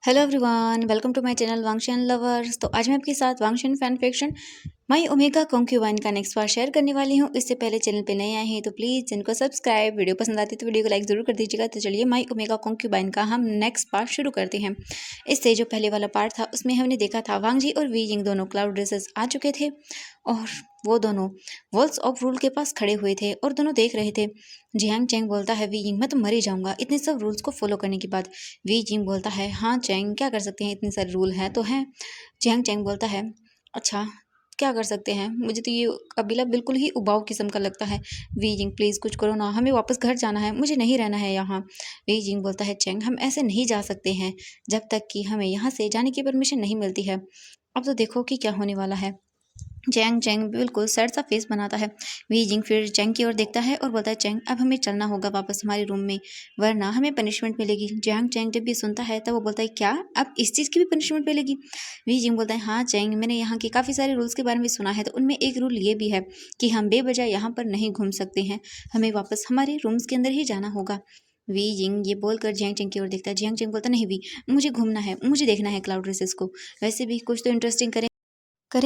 Hello everyone, welcome to my channel Wangxian lovers. तो आज मैं आपके साथ Wangxian fan fiction my omega concubine का नेक्स्ट पार्ट शेयर करने वाली हूँ। इससे पहले चैनल पे नए आए हैं तो प्लीज़ चैनल को सब्सक्राइब, वीडियो पसंद आती है तो वीडियो को लाइक ज़रूर कर दीजिएगा। तो चलिए माई ओमेगा कॉन्क्यूबाइन का हम नेक्स्ट पार्ट शुरू करते हैं। इससे जो पहले वाला पार्ट था उसमें हमने देखा था वांग जी और वी जिंग दोनों क्लाउड ड्रेसेस आ चुके थे और वो दोनों वॉल्स ऑफ रूल के पास खड़े हुए थे और दोनों देख रहे थे। जियांग चैंग बोलता है वी जिंग मैं तो मर ही जाऊंगा इतने सब रूल्स को फॉलो करने के बाद। वी जिंग बोलता है हाँ चैंग क्या कर सकते हैं, इतने सारे रूल हैं तो हैं। जियांग चैंग बोलता है अच्छा क्या कर सकते हैं, मुझे तो ये कबीला बिल्कुल ही उबाऊ किस्म का लगता है। वी जिंग प्लीज़ कुछ करो ना, हमें वापस घर जाना है, मुझे नहीं रहना है यहाँ। वी जिंग बोलता है चैंग हम ऐसे नहीं जा सकते हैं जब तक कि हमें यहाँ से जाने की परमिशन नहीं मिलती है। अब तो देखो कि क्या होने वाला है। चैंग चैंग बिल्कुल सैड सा फेस बनाता है। वी जिंग फिर चैंग की ओर देखता है और बोलता है चैंग अब हमें चलना होगा वापस हमारे रूम में, वरना हमें पनिशमेंट मिलेगी। जैंग चैंग जब ये सुनता है तब वो बोलता है क्या अब इस चीज़ की भी पनिशमेंट मिलेगी। वी जिंग बोलता है हाँ चैंग मैंने यहाँ के काफ़ी सारे रूल्स के बारे में सुना है, तो उनमें एक रूल ये भी है कि हम बेवजह यहाँ पर नहीं घूम सकते हैं, हमें वापस हमारे रूम्स के अंदर ही जाना होगा। वी जिंग ये बोलकर जियांग चैंग की ओर देखता है। जियांग चैंग बोलता नहीं वी मुझे घूमना है, मुझे देखना है क्लाउड रेसेस को, वैसे भी कुछ तो इंटरेस्टिंग करें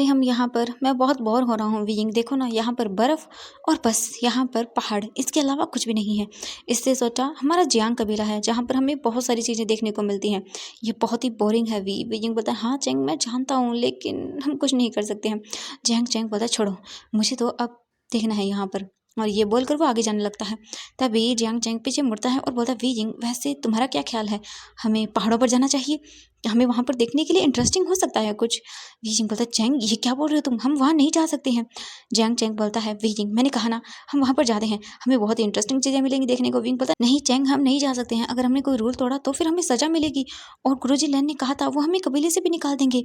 हम यहाँ पर, मैं बहुत बोर हो रहा हूँ विंग, देखो ना यहाँ पर बर्फ़ और बस यहाँ पर पहाड़, इसके अलावा कुछ भी नहीं है। इससे सोचा हमारा जियांग कबीला है जहाँ पर हमें बहुत सारी चीज़ें देखने को मिलती हैं, ये बहुत ही बोरिंग है। विंग बोलता है हाँ चैंग मैं जानता हूँ लेकिन हम कुछ नहीं कर सकते हैं। जियांग चैंग बोलता है छोड़ो मुझे तो अब देखना है यहाँ पर, और ये बोलकर वो आगे जाने लगता है। तभी जियांग चैंग पीछे मुड़ता है और बोलता है वी जिंग वैसे तुम्हारा क्या ख्याल है, हमें पहाड़ों पर जाना चाहिए, हमें वहाँ पर देखने के लिए इंटरेस्टिंग हो सकता है कुछ। वी जिंग बोलता है चैंग ये क्या बोल रहे हो तुम, हम वहाँ नहीं जा सकते हैं। जैंग चैंग बोलता है वी जिंग मैंने कहा ना हम वहाँ पर जाते हैं, हमें बहुत ही इंटरेस्टिंग चीज़ें मिलेंगी देखने को। विंग बोलता है नहीं चैंग हम नहीं जा सकते हैं, अगर हमने कोई रूल तोड़ा तो फिर हमें सजा मिलेगी, और गुरुजी लैन ने कहा था वो हमें कबीले से भी निकाल देंगे।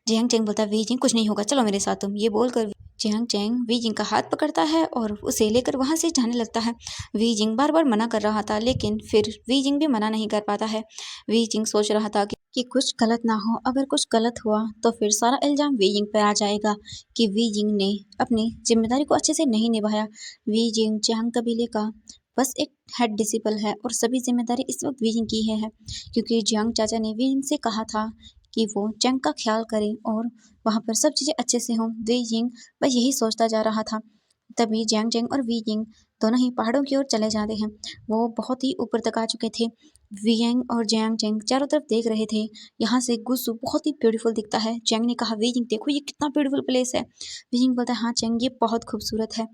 जैंग चैंग बोलता है वी जिंग कुछ नहीं होगा चलो मेरे साथ तुम, ये बोलकर जियांग चैंग वी जिंग का हाथ पकड़ता है और उसे लेकर वहाँ से जाने लगता है। वी जिंग बार बार मना कर रहा था लेकिन फिर वी जिंग भी मना नहीं कर पाता है। वी जिंग सोच रहा था कि कुछ गलत ना हो, अगर कुछ गलत हुआ तो फिर सारा इल्ज़ाम वी जिंग पर आ जाएगा कि वी जिंग ने अपनी जिम्मेदारी को अच्छे से नहीं निभाया। वी जिंग जियांग कबीले का बस एक हेड डिसिपल है और सभी जिम्मेदारी इस वक्त वी जिंग की है, क्योंकि जियांग चाचा ने वी जिंग से कहा था कि वो जंग का ख्याल करें और वहाँ पर सब चीज़ें अच्छे से हों। वी जिंग बस यही सोचता जा रहा था। तभी जियांग चैंग और वी जिंग दोनों ही पहाड़ों की ओर चले जाते हैं। वो बहुत ही ऊपर तक आ चुके थे। वी जिंग और जियांग चैंग चारों तरफ देख रहे थे। यहाँ से गुस्सू बहुत ही ब्यूटीफुल दिखता है। चैंग ने कहा वी जिंग देखो ये कितना ब्यूटीफुल प्लेस है। वी जिंग बोलता है हाँ चैंग ये बहुत खूबसूरत है।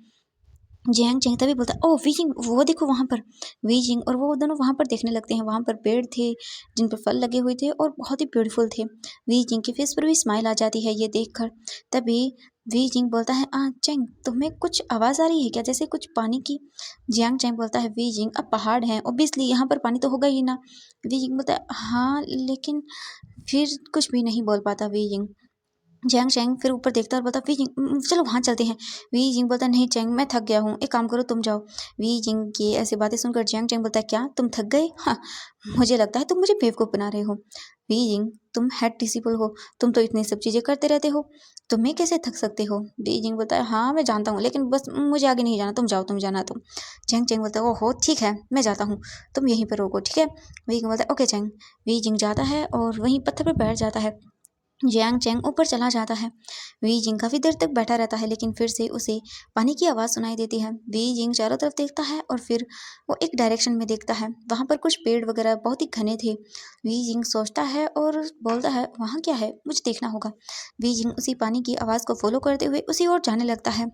जियांग चैंग तभी बोलता है ओह वी जिंग वो देखो वहाँ पर। वी जिंग और वो दोनों वहाँ पर देखने लगते हैं। वहाँ पर पेड़ थे जिन पर फल लगे हुए थे और बहुत ही ब्यूटीफुल थे। वी जिंग के फेस पर भी स्माइल आ जाती है ये देखकर। तभी वी जिंग बोलता है चैंग तुम्हें कुछ आवाज़ आ रही है क्या, जैसे कुछ पानी की। जियांग चैंग बोलता है वी जिंग अब पहाड़ हैं ऑब्वियसली यहाँ पर पानी तो होगा ही ना। वी जिंग बोलता है हाँ लेकिन फिर कुछ भी नहीं बोल पाता वी जिंग। जियांग चैंग फिर ऊपर देखता है और बोलता वी जिंग चलो वहाँ चलते हैं। वी जिंग बोलता नहीं चैंग मैं थक गया हूँ, एक काम करो तुम जाओ। वी जिंग की ऐसी बातें सुनकर जियांग चैंग बोलता है क्या तुम थक गए, हाँ मुझे लगता है तुम मुझे बेवकूफ़ बना रहे हो। वी जिंग तुम हेड डिसिपल हो, तुम तो इतनी सब चीज़ें करते रहते हो, तुम्हें कैसे थक सकते हो। वी जिंग बोलता है हाँ मैं जानता हूँ लेकिन बस मुझे आगे नहीं जाना, तुम जाओ तुम जाना तुम। जियांग चैंग बोलता है ओहो ठीक है मैं जाता हूँ, तुम यहीं पर रोको ठीक है। वी जिंग बोलता है ओके चैंग। वी जिंग जाता है और वहीं पत्थर पर बैठ जाता है। जियांग चैंग ऊपर चला जाता है। वी जिंग काफ़ी देर तक बैठा रहता है लेकिन फिर से उसे पानी की आवाज़ सुनाई देती है। वी जिंग चारों तरफ देखता है और फिर वो एक डायरेक्शन में देखता है, वहाँ पर कुछ पेड़ वगैरह बहुत ही घने थे। वी जिंग सोचता है और बोलता है वहाँ क्या है मुझे देखना होगा। वी जिंग उसी पानी की आवाज़ को फॉलो करते हुए उसी ओर जाने लगता है।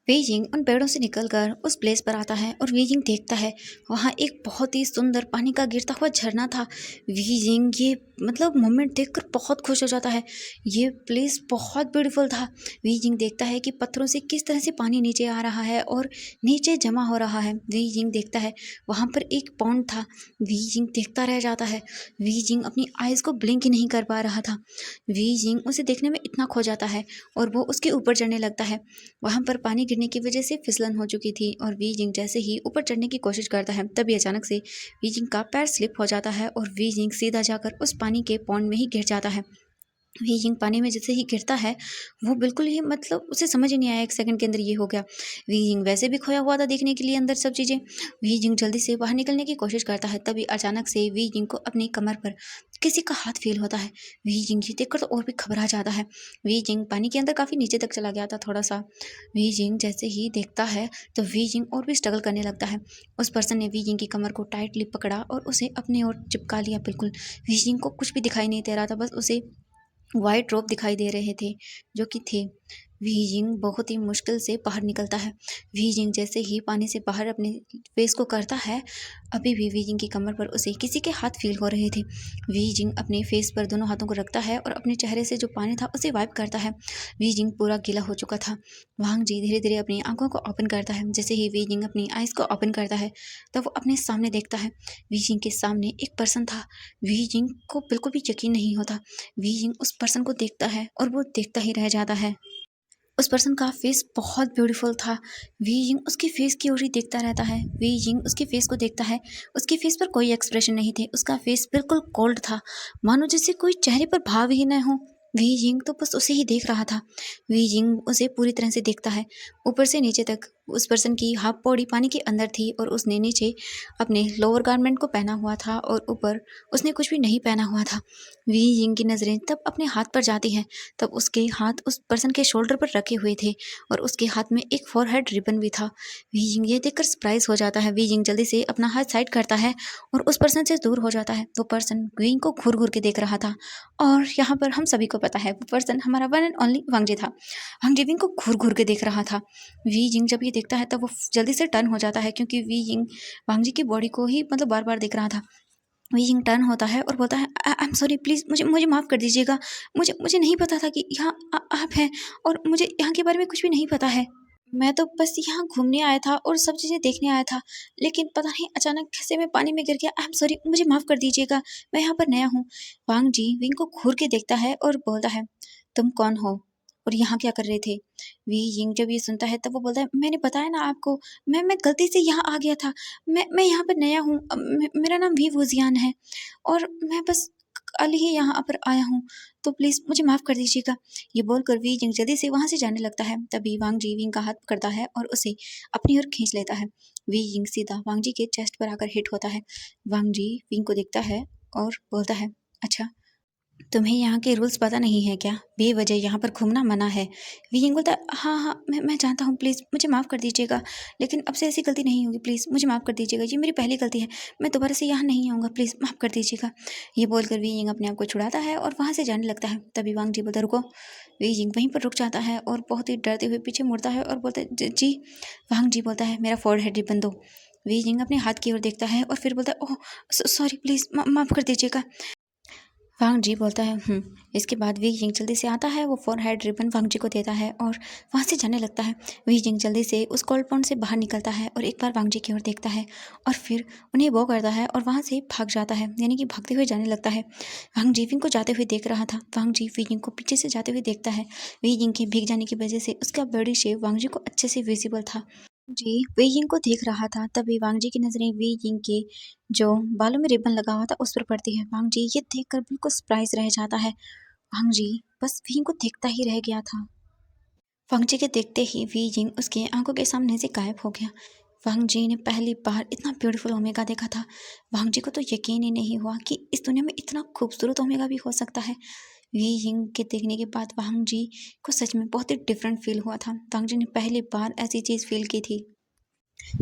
वीजिंग उन पेड़ों से निकलकर उस प्लेस पर आता है और वीजिंग देखता है वहाँ एक बहुत ही सुंदर पानी का गिरता हुआ झरना था। वीजिंग ये मतलब मोमेंट देखकर बहुत खुश हो जाता है, ये प्लेस बहुत ब्यूटीफुल था। वीजिंग देखता है कि पत्थरों से किस तरह से पानी नीचे आ रहा है और नीचे जमा हो रहा है। वीजिंग देखता है वहाँ पर एक पॉन्ड था। वीजिंग देखता रह जाता है। वीजिंग अपनी आइज़ को ब्लिंक ही नहीं कर पा रहा था। वीजिंग उसे देखने में इतना खो जाता है और वो उसके ऊपर चढ़ने लगता है। वहाँ पर पानी गिरने की वजह से फिसलन हो चुकी थी और वी जिंग जैसे ही ऊपर चढ़ने की कोशिश करता है तभी अचानक से वी जिंग का पैर स्लिप हो जाता है और वी जिंग सीधा जाकर उस पानी के पॉन्ड में ही गिर जाता है। वी जिंग पानी में जैसे ही गिरता है वो बिल्कुल ही मतलब उसे समझ ही नहीं आया, एक सेकंड के अंदर ये हो गया। वी जिंग वैसे भी खोया हुआ था देखने के लिए अंदर सब चीज़ें। वी जिंग जल्दी से बाहर निकलने की कोशिश करता है तभी अचानक से वी जिंग को अपनी कमर पर किसी का हाथ फील होता है। वी जिंग ये देखकर तो और भी घबरा जाता है। वी जिंग पानी के अंदर काफ़ी नीचे तक चला गया था थोड़ा सा। वी जिंग जैसे ही देखता है तो वी जिंग और भी स्ट्रगल करने लगता है। उस पर्सन ने वी जिंग की कमर को टाइटली पकड़ा और उसे अपनी ओर चिपका लिया बिल्कुल। वी जिंग को कुछ भी दिखाई नहीं दे रहा था, बस उसे वाइट ड्रॉप दिखाई दे रहे थे जो कि थे। वीजिंग बहुत ही मुश्किल से बाहर निकलता है। वीजिंग जैसे ही पानी से बाहर अपने फेस को करता है, अभी भी वीजिंग की कमर पर उसे किसी के हाथ फील हो रहे थे। वीजिंग अपने फेस पर दोनों हाथों को रखता है और अपने चेहरे से जो पानी था उसे वाइप करता है। वीजिंग पूरा गीला हो चुका था। वांग जी धीरे धीरे अपनी आंखों को ओपन करता है। जैसे ही वीजिंग अपनी आइज़ को ओपन करता है तब वो अपने सामने देखता है। वीजिंग के सामने एक पर्सन था। वीजिंग को बिल्कुल भी यकीन नहीं होता। वीजिंग उस पर्सन को देखता है और वो देखता ही रह जाता है। उस पर्सन का फेस बहुत ब्यूटीफुल था। वी यिंग उसके फेस की ओर ही देखता रहता है। वी यिंग उसके फेस को देखता है। उसके फेस पर कोई एक्सप्रेशन नहीं थे। उसका फेस बिल्कुल कोल्ड था, मानो जैसे कोई चेहरे पर भाव ही न हो। वी यिंग तो बस उसे ही देख रहा था। वी यिंग उसे पूरी तरह से देखता है, ऊपर से नीचे तक। उस पर्सन की हाफ बॉडी पानी के अंदर थी और उसने नीचे अपने लोअर गारमेंट को पहना हुआ था और ऊपर उसने कुछ भी नहीं पहना हुआ था। वी यिंग की नज़रें तब अपने हाथ पर जाती हैं, तब उसके हाथ उस पर्सन के शोल्डर पर रखे हुए थे और उसके हाथ में एक फॉरहेड रिबन भी था। वी यिंग ये देखकर सरप्राइज हो जाता है। वी यिंग जल्दी से अपना हाथ साइड करता है और उस पर्सन से दूर हो जाता है। वो पर्सन वी यिंग को घूर घूर के देख रहा था और यहाँ पर हम सभी को पता है वो पर्सन हमारा वन एंड ओनली वांगजी था। वांगजी विंग को घूर घूर के देख रहा था। वी यिंग जब ये देखता है तब वो जल्दी से टर्न हो जाता है, क्योंकि वी यिंग वांगजी की बॉडी को ही मतलब बार बार देख रहा था। वी यिंग टर्न होता है और बोलता है, आई एम सॉरी, प्लीज़ मुझे मुझे माफ़ कर दीजिएगा। मुझे मुझे नहीं पता था कि यहाँ आप हैं और मुझे यहाँ के बारे में कुछ भी नहीं पता है। मैं तो बस यहाँ घूमने आया था और सब चीज़ें देखने आया था, लेकिन पता नहीं अचानक कैसे मैं पानी में गिर गया। आई एम सॉरी, मुझे माफ़ कर दीजिएगा, मैं यहाँ पर नया हूँ। वांग जी विंग को घूर के देखता है और बोलता है, तुम कौन हो और यहाँ क्या कर रहे थे? वी यिंग जब ये सुनता है तब वो बोलता है, मैंने बताया ना आपको, मैं गलती से यहाँ आ गया था। मैं यहाँ पर नया हूँ। मेरा नाम वी वूजियान है और मैं बस कल ही यहाँ पर आया हूँ, तो प्लीज़ मुझे माफ़ कर दीजिएगा। ये बोलकर वी जिंग जल्दी से वहाँ से जाने लगता है। तभी वांग जी विंग का हाथ पकड़ता है और उसे अपनी ओर खींच लेता है। वी जिंग सीधा वांग जी के चेस्ट पर आकर हिट होता है। वांग जी विंग को देखता है और बोलता है, अच्छा, तुम्हें यहाँ के रूल्स पता नहीं है क्या? बेवजह यहाँ पर घूमना मना है। वियिंग बोलता है, हाँ हाँ, मैं जानता हूँ, प्लीज़ मुझे माफ़ कर दीजिएगा, लेकिन अब से ऐसी गलती नहीं होगी, प्लीज़ मुझे माफ़ कर दीजिएगा, ये मेरी पहली गलती है, मैं दोबारा से यहाँ नहीं आऊँगा, प्लीज़ माफ़ कर दीजिएगा। ये बोलकर वियिंग अपने आप को छुड़ाता है और वहाँ से जाने लगता है। तभी वांग जी बोलता है, रुको। वियिंग वहीं पर रुक जाता है और बहुत ही डरते हुए पीछे मुड़ता है और बोलता है, जी। वांग जी बोलता है, मेरा फोरहेड रिबन दो। वियिंग अपने हाथ की ओर देखता है और फिर बोलता है, ओह सॉरी, प्लीज़ माफ़ कर दीजिएगा। वांग जी बोलता है, इसके बाद वी जिंग जल्दी से आता है। वो फोरहेड रिबन वांग जी को देता है और वहाँ से जाने लगता है। वी जिंग जल्दी से उस कोल्ड पॉन्ड से बाहर निकलता है और एक बार वांग जी की ओर देखता है और फिर उन्हें वो करता है और वहाँ से भाग जाता है, यानी कि भागते हुए जाने लगता है। वांग जी विंग को जाते हुए देख रहा था। वांग जी वी जिंग को पीछे से जाते हुए देखता है। वी जिंग के भीग जाने की वजह से उसका बॉडी शेप वांग जी को अच्छे से विजिबल था। जी वे यिंग को देख रहा था। तभी वांग जी की नज़रें वे यिंग के जो बालों में रिबन लगा हुआ था उस पर पड़ती है। वांग जी ये देखकर बिल्कुल सरप्राइज रह जाता है। वांग जी बस वी यिंग को देखता ही रह गया था। वांग जी के देखते ही वी यिंग उसकी आंखों के सामने से गायब हो गया। वांग जी ने पहली बार इतना ब्यूटीफुल ओमेगा देखा था। वांग जी को तो यकीन ही नहीं हुआ कि इस दुनिया में इतना खूबसूरत ओमेगा भी हो सकता है। वी यिंग के देखने के बाद वांग जी को सच में बहुत ही डिफरेंट फील हुआ था। वांग जी ने पहली बार ऐसी चीज़ फील की थी।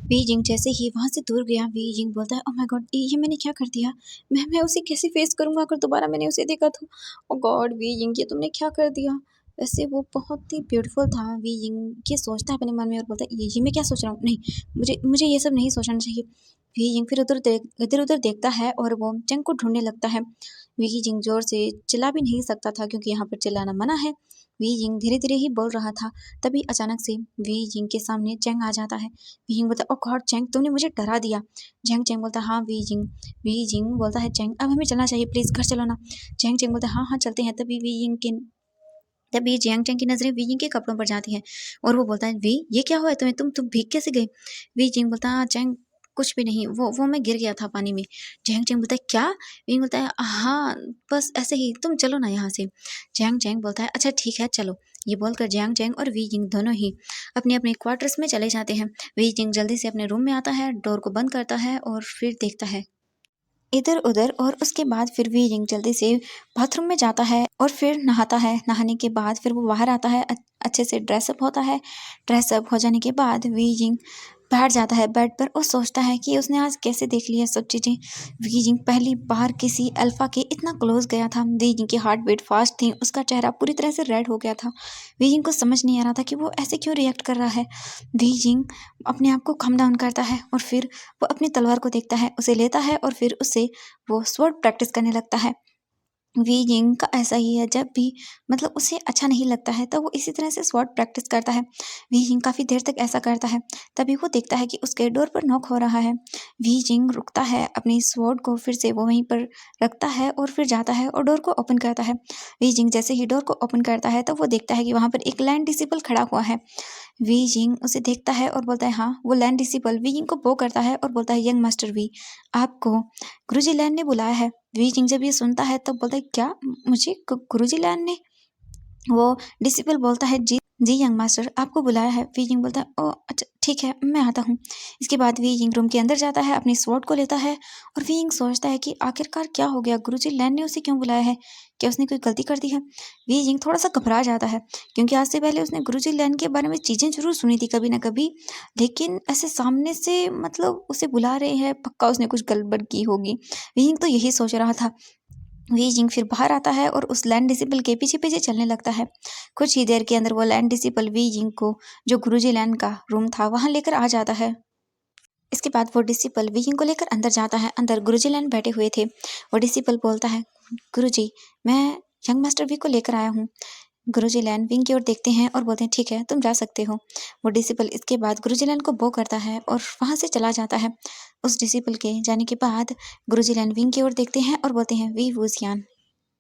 वी जिंग जैसे ही वहाँ से दूर गया, वी जिंग बोलता है, ओह माय गॉड, ये मैंने क्या कर दिया? मैं उसे कैसे फेस करूँगा अगर दोबारा मैंने उसे देखा तो? ओह गॉड वी जिंग, ये तुमने क्या कर दिया? वैसे वो बहुत ही ब्यूटीफुल था। वी जिंग ये सोचता है अपने मन में और बोलता है, ये मैं क्या सोच रहा हूँ? नहीं, मुझे मुझे ये सब नहीं सोचना चाहिए। वी जिंग फिर इधर-उधर देखता है और वो चंग को ढूँढने लगता है। वी जिंग ज़ोर से चिल्ला भी नहीं सकता था, क्योंकि यहाँ पर चिल्लाना मना है। वी जिंग धीरे-धीरे ही बोल रहा था। तभी अचानक से वी जिंग के सामने चंग आ जाता है। वीइंग बोलता है, ओह गॉड चैंग, तुमने मुझे डरा दिया। झेंग चैंग बोलता है, हाँ वीजिंग। वीजिंग बोलता है, चैंग अब हमें चलना चाहिए, प्लीज़ घर चलो ना। झेंग चैंग बोलता है, हाँ हाँ चलते हैं। तभी जियांग चैंग की नज़रें वीजिंग के कपड़ों पर जाती हैं और वो बोलता है, वी ये क्या हुआ है तुम्हें? तुम भीग कैसे गए? वीजिंग बोलता है, हाँ चैंग कुछ भी नहीं, वो मैं गिर गया था पानी में। झेंग चैंग बोलता है, क्या? वीइंग बोलता है, हाँ बस ऐसे ही, तुम चलो ना यहाँ से। झेंग चैंग बोलता है, अच्छा ठीक है चलो। ये बोलकर जियांग चैंग और वी जिंग दोनों ही अपने अपने क्वार्टर्स में चले जाते हैं। वी जिंग जल्दी से अपने रूम में आता है, डोर को बंद करता है और फिर देखता है इधर उधर और उसके बाद फिर वी जिंग जल्दी से बाथरूम में जाता है और फिर नहाता है। नहाने के बाद फिर वो बाहर आता है, अच्छे से ड्रेसअप होता है। ड्रेसअप हो जाने के बाद वी जिंग बैठ जाता है बेड पर और सोचता है कि उसने आज कैसे देख लिया सब चीज़ें। वी जिंग पहली बार किसी अल्फा के इतना क्लोज गया था। वी जिंग की हार्ट बीट फास्ट थी, उसका चेहरा पूरी तरह से रेड हो गया था। वी जिंग को समझ नहीं आ रहा था कि वो ऐसे क्यों रिएक्ट कर रहा है। वी जिंग अपने आप को कम डाउन करता है और फिर वो अपनी तलवार को देखता है, उसे लेता है और फिर उससे वो स्वॉर्ड प्रैक्टिस करने लगता है। वी जिंग का ऐसा ही है, जब भी मतलब उसे अच्छा नहीं लगता है तो वो इसी तरह से स्वॉर्ड प्रैक्टिस करता है। वी जिंग काफ़ी देर तक ऐसा करता है, तभी वो देखता है कि उसके डोर पर नॉक हो रहा है। वी जिंग रुकता है, अपनी स्वॉर्ड को फिर से वो वहीं पर रखता है और फिर जाता है और डोर को ओपन करता है। वी जिंग जैसे ही डोर को ओपन करता है तो वो देखता है कि वहाँ पर एक लैंड डिसिपल खड़ा हुआ है। वी जिंग उसे देखता है और बोलता है हाँ, वो लैंड डिसिपल वी जिंग को बो करता है और बोलता है यंग मास्टर वी, आपको गुरुजी लैंड ने बुलाया है। वी जिंग जब ये सुनता है तब बोलता है क्या, मुझे गुरुजी लैंड ने? वो डिसिपल बोलता है जी जी यंग मास्टर, आपको बुलाया है। वी जिंग बोलता है ओ अच्छा ठीक है, मैं आता हूँ। इसके बाद वी जिंग रूम के अंदर जाता है, अपनी स्वॉर्ड को लेता है और वी जिंग सोचता है कि आखिरकार क्या हो गया, गुरुजी लैंड ने उसे क्यों बुलाया है, क्या उसने कोई गलती कर दी है। वी जिंग थोड़ा सा घबरा जाता है, क्योंकि आज से पहले उसने गुरुजी लैंड के बारे में चीज़ें जरूर सुनी थी कभी ना कभी, लेकिन ऐसे सामने से मतलब उसे बुला रहे हैं, पक्का उसने कुछ गड़बड़ की होगी। वी जिंग तो यही सोच रहा था। वी जिंग फिर बाहर आता है और उस लैंड डिसिपल के पीछे पीछे चलने लगता है। कुछ ही देर के अंदर वो लैंड डिसिपल वी जिंग को जो गुरुजी लैंड का रूम था वहां लेकर आ जाता है। इसके बाद वो डिसिपल वी जिंग को लेकर अंदर जाता है। अंदर गुरुजी लैंड बैठे हुए थे। वो डिसिपल बोलता है गुरुजी, मैं यंग मास्टर वी को लेकर आया हूँ। गुरुजी लैंड विंग की ओर देखते हैं और बोलते हैं ठीक है, तुम जा सकते हो। वो डिसिपल इसके बाद गुरुजी लैंड को बो करता है और वहां से चला जाता है। उस डिसिपल के जाने के बाद गुरुजी लैंड विंग की ओर देखते हैं और बोलते हैं वी वुजियान,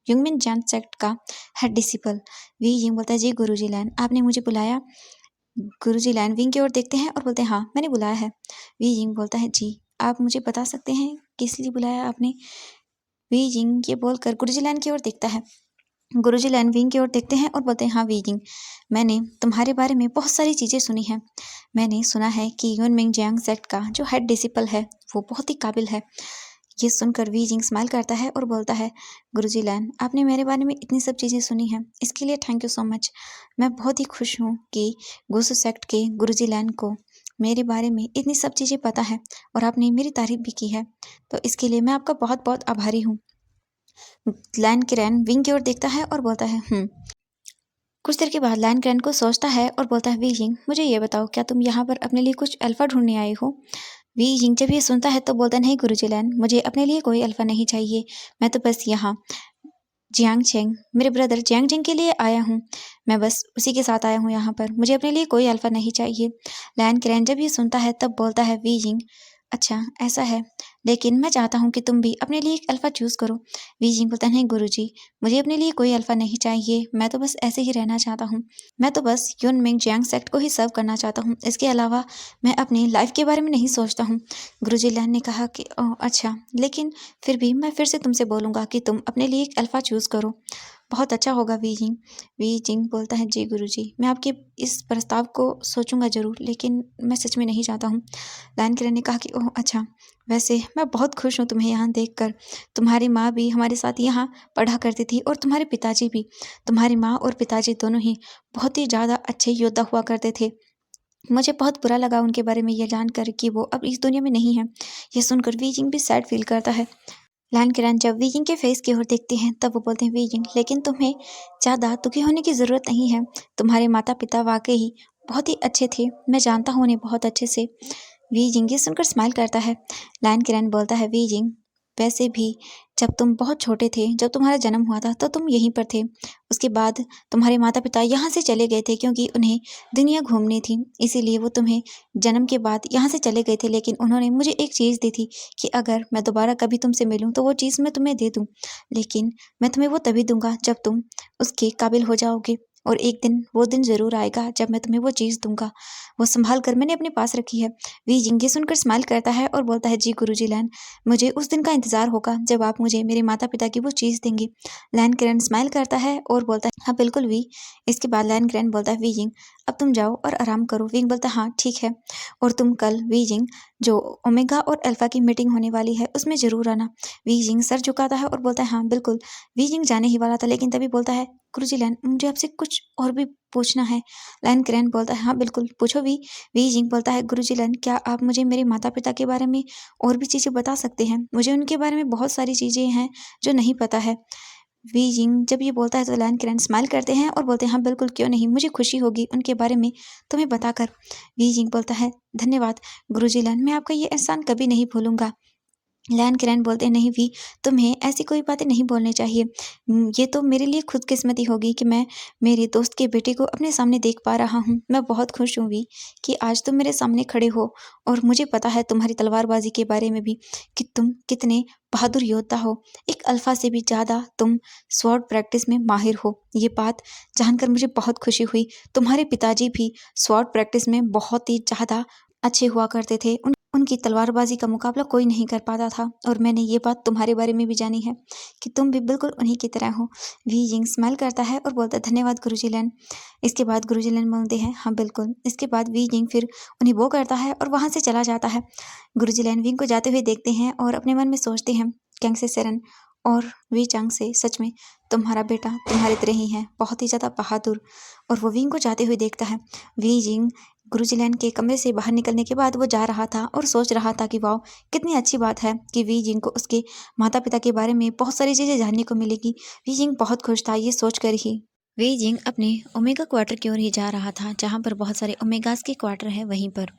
यूंगमिन जान सेक्ट का हेड डिसिपल। वी यिंग बोलता है जी गुरुजी लैन, आपने मुझे बुलाया। गुरुजी लैन विंग की ओर देखते हैं और बोलते हैं हाँ, मैंने बुलाया है। वी यिंग बोलता है जी, आप मुझे बता सकते हैं किस लिए बुलाया आपने। वी यिंग ये बोलकर गुरुजी लैन की ओर देखता है। गुरुजी लैन विंग की ओर देखते हैं और बोलते हैं हाँ वी यिंग, मैंने तुम्हारे बारे में बहुत सारी चीज़ें सुनी हैं। मैंने सुना है कि यूनमिंग जियांग सेक्ट का जो हेड डिसिपल है वो बहुत ही काबिल है। ये सुनकर वी जिंग स्माइल करता है और बोलता है गुरुजी लैन, आपने मेरे बारे में इतनी सब चीज़ें सुनी हैं, इसके लिए थैंक यू सो मच। मैं बहुत ही खुश हूँ कि गुसु सेक्ट के गुरुजी लैन को मेरे बारे में इतनी सब चीज़ें पता है और आपने मेरी तारीफ भी की है, तो इसके लिए मैं आपका बहुत बहुत आभारी हूँ। लैन किरैन विंग की ओर देखता है और बोलता है कुछ देर के बाद लैन किरैन को सोचता है और बोलता है वी जिंग, मुझे ये बताओ, क्या तुम यहाँ पर अपने लिए कुछ अल्फा ढूंढने आए हो। वी जिंग जब ये सुनता है तो बोलता नहीं गुरुजी लैन, मुझे अपने लिए कोई अल्फा नहीं चाहिए। मैं तो बस यहाँ जियांग चेंग, मेरे ब्रदर जियांग चेंग के लिए आया हूँ। मैं बस उसी के साथ आया हूँ यहाँ पर, मुझे अपने लिए कोई अल्फा नहीं चाहिए। लैन किरैन जब ये सुनता है तब बोलता है वी जिंग, अच्छा ऐसा है, लेकिन मैं चाहता हूँ कि तुम भी अपने लिए एक अल्फा चूज़ करो। वी जिंग बोलता नहीं गुरुजी, मुझे अपने लिए कोई अल्फा नहीं चाहिए, मैं तो बस ऐसे ही रहना चाहता हूँ। मैं तो बस यून मिंग जियांग सेक्ट को ही सर्व करना चाहता हूँ, इसके अलावा मैं अपनी लाइफ के बारे में नहीं सोचता हूँ। गुरुजी लैन ने कहा कि ओह अच्छा, लेकिन फिर भी मैं फिर से तुमसे बोलूँगा कि तुम अपने लिए एक अल्फा चूज़ करो, बहुत अच्छा होगा वी जिंग। वी जिंग बोलता है जी गुरुजी, मैं आपके इस प्रस्ताव को सोचूंगा ज़रूर, लेकिन मैं सच में नहीं चाहता हूँ। लैन किरण ने कहा कि ओह अच्छा, वैसे मैं बहुत खुश हूँ तुम्हें यहाँ देखकर। तुम्हारी माँ भी हमारे साथ यहाँ पढ़ा करती थी और तुम्हारे पिताजी भी। तुम्हारी माँ और पिताजी दोनों ही बहुत ही ज़्यादा अच्छे योद्धा हुआ करते थे। मुझे बहुत बुरा लगा उनके बारे में ये जानकर कि वो अब इस दुनिया में नहीं है। ये सुनकर वी जिंग भी सैड फील करता है। लैन किरण जब वी जिंग के फेस की ओर देखते हैं तब वो बोलते हैं वी जिंग, लेकिन तुम्हें ज़्यादा दुखी होने की ज़रूरत नहीं है। तुम्हारे माता पिता वाकई बहुत ही अच्छे थे, मैं जानता हूँ उन्हें बहुत अच्छे से। वी जिंग ये सुनकर स्माइल करता है। लैन किरण बोलता है वी जिंग, वैसे भी जब तुम बहुत छोटे थे, जब तुम्हारा जन्म हुआ था तो तुम यहीं पर थे। उसके बाद तुम्हारे माता पिता यहाँ से चले गए थे क्योंकि उन्हें दुनिया घूमनी थी, इसीलिए वो तुम्हें जन्म के बाद यहाँ से चले गए थे। लेकिन उन्होंने मुझे एक चीज़ दी थी कि अगर मैं दोबारा कभी तुमसे मिलूं तो वो चीज़ मैं तुम्हें दे दूं, लेकिन मैं तुम्हें वो तभी दूंगा जब तुम उसके काबिल हो जाओगे। और एक दिन वो दिन ज़रूर आएगा जब मैं तुम्हें वो चीज़ दूंगा। वो संभाल कर मैंने अपने पास रखी है। वी जिंग ये सुनकर स्माइल करता है और बोलता है, जी गुरुजी लैन, मुझे उस दिन का इंतज़ार होगा जब आप मुझे मेरे माता पिता की वो चीज़ देंगे। लैन किरण स्माइल करता है और बोलता है, हाँ बिल्कुल वी। इसके बाद लैन किरण बोलता है, वी जिंग अब तुम जाओ और आराम करो। विंग बोलता है, हाँ ठीक है, और तुम कल वी जिंग जो ओमेगा और अल्फा की मीटिंग होने वाली है उसमें ज़रूर आना। वी जिंग सर झुकाता है और बोलता है, हाँ बिल्कुल। वी जिंग जाने ही वाला था लेकिन तभी बोलता है, गुरुजी लैन मुझे आपसे कुछ और भी पूछना है। लैन किरण बोलता है, हाँ बिल्कुल पूछो वी। वी जिंग बोलता है, गुरुजी लैन क्या आप मुझे मेरे माता पिता के बारे में और भी चीज़ें बता सकते हैं? मुझे उनके बारे में बहुत सारी चीज़ें हैं जो नहीं पता है। वी जिंग जब ये बोलता है तो लैन किरण स्माइल करते हैं और बोलते हैं, हाँ बिल्कुल क्यों नहीं, मुझे खुशी होगी उनके बारे में तुम्हें बताकर। वी जिंग बोलता है, धन्यवाद गुरुजी लैन, मैं आपका ये एहसान कभी नहीं भूलूंगा। लैन किरण बोलते हैं, नहीं भी, तुम्हें ऐसी कोई बातें नहीं बोलनी चाहिए। ये तो मेरे लिए खुदकिस्मती होगी कि मैं मेरे दोस्त के बेटे को अपने सामने देख पा रहा हूँ। मैं बहुत खुश हूँ वी कि आज तुम मेरे सामने खड़े हो, और मुझे पता है तुम्हारी तलवारबाजी के बारे में भी कि तुम कितने बहादुर योद्धा हो। एक अल्फा से भी ज़्यादा तुम स्वॉर्ड प्रैक्टिस में माहिर हो। ये बात जानकर मुझे बहुत खुशी हुई। तुम्हारे पिताजी भी स्वॉर्ड प्रैक्टिस में बहुत ही ज़्यादा अच्छे हुआ करते थे। उनकी तलवारबाजी का मुकाबला कोई नहीं कर पाता था, और मैंने ये बात तुम्हारे बारे में भी जानी है कि तुम भी बिल्कुल उन्हीं की तरह हो। वी जिंग स्माइल करता है और बोलता है, धन्यवाद गुरुजी लैन। इसके बाद गुरुजी लैन बोलते हैं, हाँ बिल्कुल। इसके बाद वी जिंग फिर उन्हें वो करता है और वहाँ से चला जाता है। गुरुजी लैन विंग को जाते हुए देखते हैं और अपने मन में सोचते हैं, कैंग से सेरन और वी चांग से सच में तुम्हारा बेटा तुम्हारी तरह ही है, बहुत ही ज़्यादा बहादुर। और वो विंग को जाते हुए देखता है। वी जिंग गुरुजी के कमरे से बाहर निकलने के बाद वो जा रहा था और सोच रहा था कि वाह कितनी अच्छी बात है कि वी जिंग को उसके माता पिता के बारे में बहुत सारी चीज़ें जानने को मिलेगी। वी जिंग बहुत खुश था ये सोचकर ही। वी जिंग अपने ओमेगा क्वार्टर की ओर ही जा रहा था, जहाँ पर बहुत सारे ओमेगास के क्वार्टर है वहीं पर।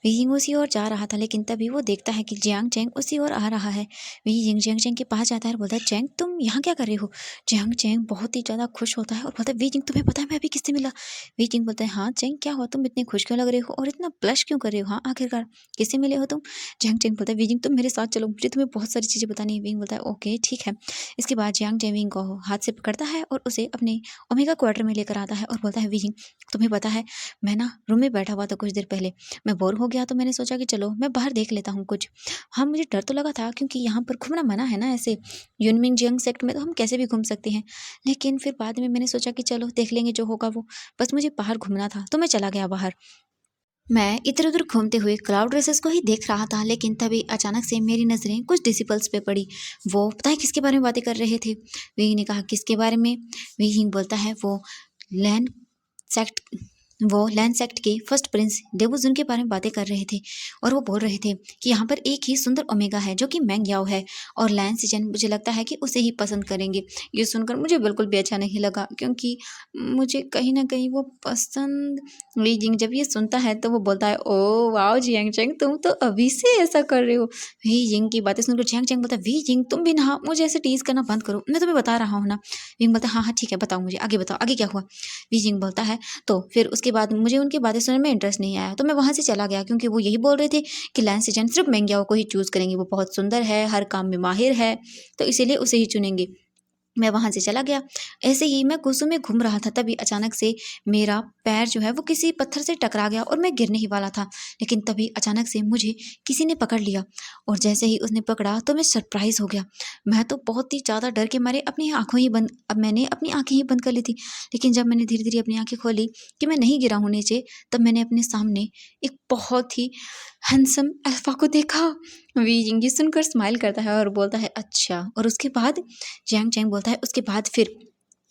वी जिंग उसी ओर जा रहा था, लेकिन तभी वो देखता है कि जियांग चैंग उसी ओर आ रहा है। वी जिंग जियांग चैंग के पास जाता है और बोलता है, चैंग तुम यहाँ क्या कर रहे हो? जियांग चैंग बहुत ही ज़्यादा खुश होता है और बोलता है, वी जिंग तुम्हें पता है मैं अभी किससे मिला? वी जिंग बोलता है, हाँ चैंग क्या हुआ, तुम इतने खुश क्यों लग रहे हो और इतना ब्लश क्यों कर रहे हो? हाँ आखिरकार किससे मिले हो तुम? जियांग चैंग बोलता है, वी जिंग तुम मेरे साथ चलो, मुझे तुम्हें बहुत सारी चीज़ें बतानी है। विंग बोलता है, ओके ठीक है। इसके बाद जियांग चैंग विंग को हाथ से पकड़ता है और उसे अपने ओमेगा क्वार्टर में लेकर आता है और बोलता है, वी जिंग तुम्हें पता है मैं ना रूम में बैठा हुआ था कुछ देर पहले, मैं बोर हो गया तो मैंने सोचा कि चलो मैं बाहर देख लेता हूँ कुछ। हाँ मुझे डर तो लगा था क्योंकि यहाँ पर घूमना मना है ना, ऐसे यूनमिंग जियांग सेक्ट में तो हम कैसे भी घूम सकते हैं, लेकिन फिर बाद में मैंने सोचा कि चलो देख लेंगे जो होगा वो। बस मुझे बाहर घूमना था तो मैं चला गया बाहर। मैं इधर उधर घूमते हुए क्लाउड रेसेस को ही देख रहा था, लेकिन तभी अचानक से मेरी नज़रें कुछ डिसिपल्स पे पड़ी। वो पता है किसके बारे में बातें कर रहे थे? वी ने कहा, किसके बारे में? वी हिंग बोलता है, लैंड सेक्ट वो लैंड सेक्ट के फर्स्ट प्रिंस डेवुजुन के बारे में बातें कर रहे थे, और वो बोल रहे थे कि यहाँ पर एक ही सुंदर ओमेगा है जो कि मैंग याओ है, और लैंड सीजन मुझे लगता है कि उसे ही पसंद करेंगे। ये सुनकर मुझे बिल्कुल भी अच्छा नहीं लगा, क्योंकि मुझे कहीं ना कहीं वो पसंद। ली जिंग जब ये सुनता है तो वो बोलता है, ओ वाओ जियांग चैंग तुम तो अभी से ऐसा कर रहे हो। वी जिंग की बातें सुनकर जियांग चैंग बोलता है, वी जिंग तुम भी ना मुझे ऐसे टीज करना बंद करो, मैं तुम्हें बता रहा हूँ ना। विंग बोलता है, हाँ हाँ ठीक है बताओ मुझे, आगे बताओ आगे क्या हुआ? वी जिंग बोलता है, तो फिर उसके बाद मुझे उनकी बातें सुनने में इंटरेस्ट नहीं आया तो मैं वहाँ से चला गया, क्योंकि वो यही बोल रहे थे कि लैंस सीजन सिर्फ मेंग्याओ को ही चूज़ करेंगे, वो बहुत सुंदर है, हर काम में माहिर है, तो इसीलिए उसे ही चुनेंगे। मैं वहाँ से चला गया। ऐसे ही मैं गुस्सों में घूम रहा था, तभी अचानक से मेरा पैर जो है वो किसी पत्थर से टकरा गया और मैं गिरने ही वाला था, लेकिन तभी अचानक से मुझे किसी ने पकड़ लिया, और जैसे ही उसने पकड़ा तो मैं सरप्राइज़ हो गया। मैं तो बहुत ही ज़्यादा डर के मारे अपनी आँखों ही बंद अब मैंने अपनी आँखें ही बंद कर ली थी, लेकिन जब मैंने धीरे धीरे अपनी आँखें खोली कि मैं नहीं गिरा हूँ नीचे, तब मैंने अपने सामने एक बहुत ही हैंडसम अल्फा को देखा। वी जिंग ये सुनकर स्माइल करता है और बोलता है, अच्छा। और उसके बाद जियांग चैंग बोलता है, उसके बाद फिर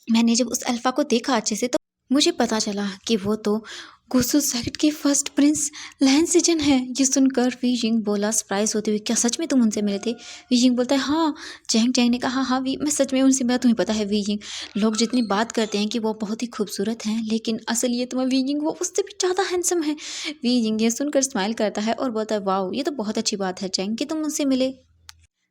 मैंने जब उस अल्फा को देखा अच्छे से तो मुझे पता चला कि वो तो गुसु सेक्ट के फर्स्ट प्रिंस लैन सीजन है। ये सुनकर वी जिंग बोला सरप्राइज होते हुए, क्या सच में तुम उनसे मिले थे? वी जिंग बोलता है, हाँ। चैंग चैंग ने कहा, हाँ हाँ वी मैं सच में उनसे मिला। तुम्हें पता है वी जिंग, लोग जितनी बात करते हैं कि वो बहुत ही खूबसूरत हैं, लेकिन असलियत में वी जिंग वो उससे भी ज़्यादा हैंडसम है। वी जिंग ये सुनकर स्माइल करता है और बोलता है, वाओ ये तो बहुत अच्छी बात है चैंग कि तुम उनसे मिले।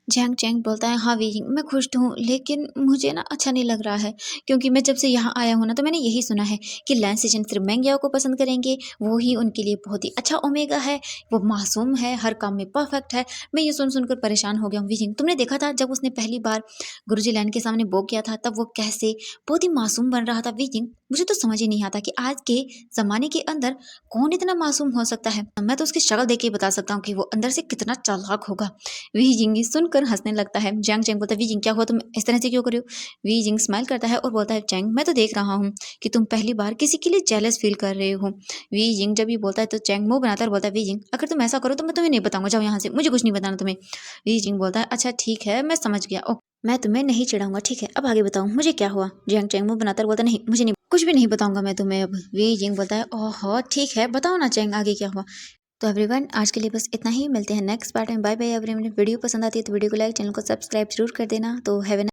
झैंग चैंग बोलता है, हाँ वीजिंग मैं खुश तो हूँ, लेकिन मुझे ना अच्छा नहीं लग रहा है, क्योंकि मैं जब से यहाँ आया हूँ ना तो मैंने यही सुना है कि लैंस सीजन सिर्फ मैंग्याओ को पसंद करेंगे, वो ही उनके लिए बहुत ही अच्छा ओमेगा है, वो मासूम है, हर काम में परफेक्ट है। मैं ये सुन सुनकर परेशान हो गया हूँ। वीजिंग तुमने देखा था जब उसने पहली बार गुरुजी लैंड के सामने बो किया था, तब वो कैसे बहुत ही मासूम बन रहा था। वीजिंग मुझे तो समझ ही नहीं आता कि आज के ज़माने के अंदर कौन इतना मासूम हो सकता है। मैं तो उसकी शक्ल देख के ही बता सकता हूँ कि वो अंदर से कितना चालाक होगा। वी जिंग ये सुनकर हंसने लगता है। जैंग चैंग बोलता है, वी जिंग क्या हुआ, तुम इस तरह से क्यों कर रहे हो? वी जिंग स्माइल करता है और बोलता है, चैंग मैं तो देख रहा हूँ कि तुम पहली बार किसी के लिए जेलस फील कर रहे हो। वी जिंग जब ये बोलता है तो चैंग मुंह बनाता है और बोलता है, वी जिंग अगर तुम ऐसा करो तो मैं तुम्हें नहीं बताऊंगा, जाओ यहाँ से, मुझे कुछ नहीं बताना तुम्हें। वी जिंग बोलता है, अच्छा ठीक है मैं समझ गया, ओ मैं तुम्हें नहीं चिढ़ाऊंगा, ठीक है अब आगे बताओ मुझे क्या हुआ। जैंग चैंग मुंह बनाता है और बोलता है, नहीं मुझे नहीं, कुछ भी नहीं बताऊंगा मैं तुम्हें अब। वी जिंग बोलता है, ओहो ठीक है बताओ ना चैंग आगे क्या हुआ। तो एवरीवन आज के लिए बस इतना ही, मिलते हैं नेक्स्ट पार्ट में। Bye bye everyone. वीडियो पसंद आती है तो वीडियो को लाइक, चैनल को सब्सक्राइब जरूर कर देना। तो हैव